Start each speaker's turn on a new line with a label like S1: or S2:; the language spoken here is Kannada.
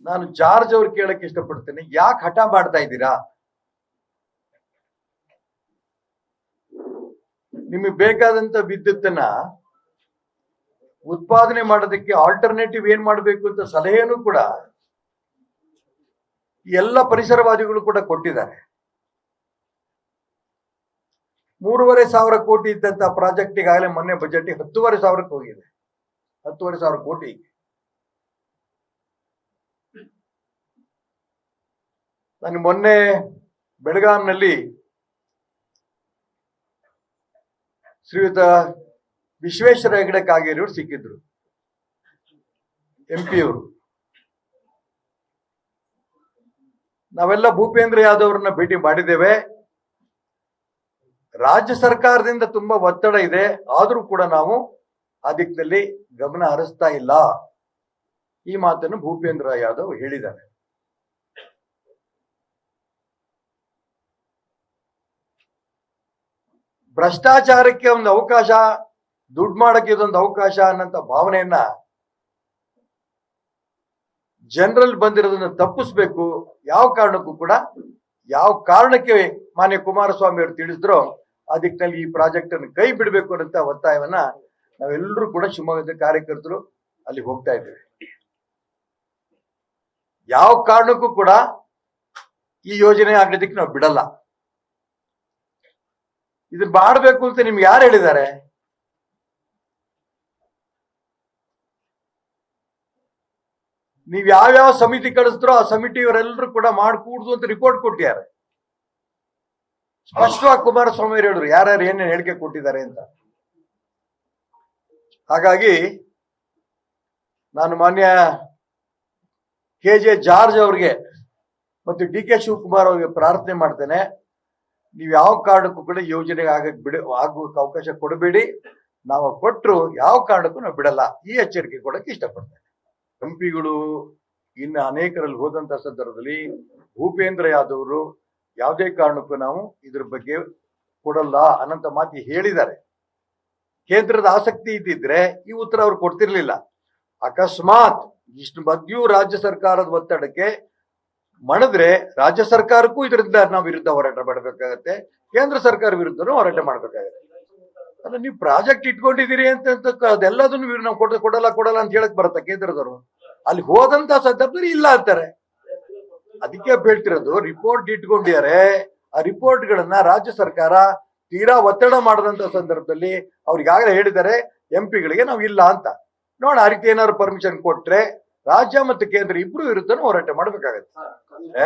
S1: ನಾನು ಜಾರ್ಜ್ ಅವ್ರು ಕೇಳಕ್ಕೆ ಇಷ್ಟಪಡ್ತೇನೆ, ಯಾಕೆ ಹಠ ಮಾಡ್ತಾ ಇದ್ದೀರಾ? ನಿಮಗೆ ಬೇಕಾದಂತ ವಿದ್ಯುತ್ತನ್ನ ಉತ್ಪಾದನೆ ಮಾಡೋದಕ್ಕೆ ಆಲ್ಟರ್ನೇಟಿವ್ ಏನ್ ಮಾಡಬೇಕು ಅಂತ ಸಲಹೆನೂ ಕೂಡ ಎಲ್ಲ ಪರಿಸರವಾದಿಗಳು ಕೂಡ ಕೊಟ್ಟಿದ್ದಾರೆ. 3,500 ಕೋಟಿ ಇದ್ದಂತ ಪ್ರಾಜೆಕ್ಟ್ ಈಗಾಗಲೇ ಮೊನ್ನೆ ಬಜೆಟ್ 10,500 ಹೋಗಿದೆ. 10,500 ಕೋಟಿ. ನನಗೆ ಮೊನ್ನೆ ಬೆಳಗಾಂನಲ್ಲಿ ಶ್ರೀಯುತ ವಿಶ್ವೇಶ್ವರ ಹೆಗಡೆ ಕಾಗೇರಿಯವರು ಸಿಕ್ಕಿದ್ರು, MP ಅವರು. ನಾವೆಲ್ಲ ಭೂಪೇಂದ್ರ ಯಾದವ್ ಅವರನ್ನ ಭೇಟಿ ಮಾಡಿದ್ದೇವೆ. ರಾಜ್ಯ ಸರ್ಕಾರದಿಂದ ತುಂಬಾ ಒತ್ತಡ ಇದೆ, ಆದ್ರೂ ಕೂಡ ನಾವು ಆ ದಿಕ್ಕಿನಲ್ಲಿ ಗಮನ ಹರಿಸ್ತಾ ಇಲ್ಲ. ಈ ಮಾತನ್ನು ಭೂಪೇಂದ್ರ ಯಾದವ್ ಹೇಳಿದ್ದಾರೆ. ಭ್ರಷ್ಟಾಚಾರಕ್ಕೆ ಒಂದು ಅವಕಾಶ, ದುಡ್ಡು ಮಾಡಕ್ಕೆ ಇದೊಂದು ಅವಕಾಶ ಅನ್ನಂತ ಭಾವನೆಯನ್ನ ಜನರಲ್ಲಿ ಬಂದಿರೋದನ್ನ ತಪ್ಪಿಸ್ಬೇಕು. ಯಾವ ಕಾರಣಕ್ಕೂ ಕೂಡ, ಯಾವ ಕಾರಣಕ್ಕೆ ಮಾನ್ಯ ಕುಮಾರಸ್ವಾಮಿ ಅವರು ತಿಳಿಸಿದ್ರು ಆ ದಿಕ್ಕಿನಲ್ಲಿ ಈ ಪ್ರಾಜೆಕ್ಟ್ ಅನ್ನು ಕೈ ಬಿಡಬೇಕು ಅನ್ನಂತ ಒತ್ತಾಯವನ್ನ ನಾವೆಲ್ಲರೂ ಕೂಡ ಶಿವಮೊಗ್ಗದ ಕಾರ್ಯಕರ್ತರು ಅಲ್ಲಿ ಹೋಗ್ತಾ ಇದ್ದೇವೆ. ಯಾವ ಕಾರಣಕ್ಕೂ ಕೂಡ ಈ ಯೋಜನೆ ಆಗೋದಕ್ಕೆ ನಾವು ಬಿಡಲ್ಲ. ಇದನ್ನ ಮಾಡಬೇಕು ಅಂತ ನಿಮ್ಗೆ ಯಾರು ಹೇಳಿದ್ದಾರೆ? ನೀವ್ ಯಾವ್ಯಾವ ಸಮಿತಿ ಕಳಿಸಿದ್ರೋ ಆ ಸಮಿತಿಯವರೆಲ್ಲರೂ ಕೂಡ ಮಾಡ್ಕೂಡ್ದು ಅಂತ ರಿಪೋರ್ಟ್ ಕೊಟ್ಟಿದ್ದಾರೆ. ಸ್ಪಷ್ಟವಾಗಿ ಕುಮಾರಸ್ವಾಮಿ ಅವರು ಹೇಳಿದ್ರು ಯಾರ್ಯಾರು ಏನೇನು ಹೇಳಿಕೆ ಕೊಟ್ಟಿದ್ದಾರೆ ಅಂತ. ಹಾಗಾಗಿ ನಾನು ಮಾನ್ಯ KJ ಜಾರ್ಜ್ ಅವ್ರಿಗೆ ಮತ್ತು DK ಶಿವಕುಮಾರ್ ಅವ್ರಿಗೆ ಪ್ರಾರ್ಥನೆ ಮಾಡ್ತೇನೆ, ನೀವು ಯಾವ ಕಾರಣಕ್ಕೂ ಕೂಡ ಯೋಜನೆಗೆ ಆಗೋಕೆ ಅವಕಾಶ ಕೊಡಬೇಡಿ. ನಾವು ಕೊಟ್ಟರು ಯಾವ ಕಾರಣಕ್ಕೂ ನಾವು ಬಿಡಲ್ಲ. ಈ ಎಚ್ಚರಿಕೆ ಕೊಡಕ್ಕೆ ಇಷ್ಟಪಡ್ತೇನೆ. MPಗಳು ಇನ್ನು ಅನೇಕರಲ್ಲಿ ಹೋದಂತ ಸಂದರ್ಭದಲ್ಲಿ ಭೂಪೇಂದ್ರ ಯಾದವ್ ಅವರು ಯಾವುದೇ ಕಾರಣಕ್ಕೂ ನಾವು ಇದ್ರ ಬಗ್ಗೆ ಕೊಡಲ್ಲ ಅನ್ನಂತ ಮಾತಿ ಹೇಳಿದ್ದಾರೆ. ಕೇಂದ್ರದ ಆಸಕ್ತಿ ಇದ್ದಿದ್ರೆ ಈ ಉತ್ತರ ಅವ್ರು ಕೊಡ್ತಿರ್ಲಿಲ್ಲ. ಅಕಸ್ಮಾತ್ ಇಷ್ಟು ಮಧ್ಯೂ ರಾಜ್ಯ ಸರ್ಕಾರದ ಒತ್ತಡಕ್ಕೆ ಮಣಿದ್ರೆ ರಾಜ್ಯ ಸರ್ಕಾರಕ್ಕೂ ಇದರಿಂದ ನಾವು ವಿರುದ್ಧ ಹೋರಾಟ ಮಾಡಬೇಕಾಗತ್ತೆ, ಕೇಂದ್ರ ಸರ್ಕಾರ ವಿರುದ್ಧನೂ ಹೋರಾಟ ಮಾಡ್ಬೇಕಾಗತ್ತೆ. ಅಲ್ಲ, ನೀವು ಪ್ರಾಜೆಕ್ಟ್ ಇಟ್ಕೊಂಡಿದ್ದೀರಿ ಅಂತ ಅದೆಲ್ಲದನ್ನು ನಾವು ಕೊಡಲ್ಲ ಅಂತ ಹೇಳಕ್ ಬರುತ್ತಾ ಕೇಂದ್ರದವರು? ಅಲ್ಲಿ ಹೋದಂತ ಸಂದರ್ಭದಲ್ಲಿ ಇಲ್ಲ ಅಂತಾರೆ. ಅದಕ್ಕೆ ಹೇಳ್ತಿರೋದು, ರಿಪೋರ್ಟ್ ಇಟ್ಕೊಂಡಿದ್ದಾರೆ. ಆ ರಿಪೋರ್ಟ್ಗಳನ್ನ ರಾಜ್ಯ ಸರ್ಕಾರ ತೀರಾ ಒತ್ತಡ ಮಾಡದಂತ ಸಂದರ್ಭದಲ್ಲಿ ಅವ್ರಿಗಾಗಲೇ ಹೇಳಿದ್ದಾರೆ MPಗಳಿಗೆ ನಾವು ಇಲ್ಲ ಅಂತ. ನೋಡ ಆ ರೀತಿ ಏನಾದ್ರು ಪರ್ಮಿಷನ್ ಕೊಟ್ರೆ ರಾಜ್ಯ ಮತ್ತು ಕೇಂದ್ರ ಇಬ್ರು ವಿರುದ್ಧನೂ ಹೋರಾಟ ಮಾಡ್ಬೇಕಾಗತ್ತೆ.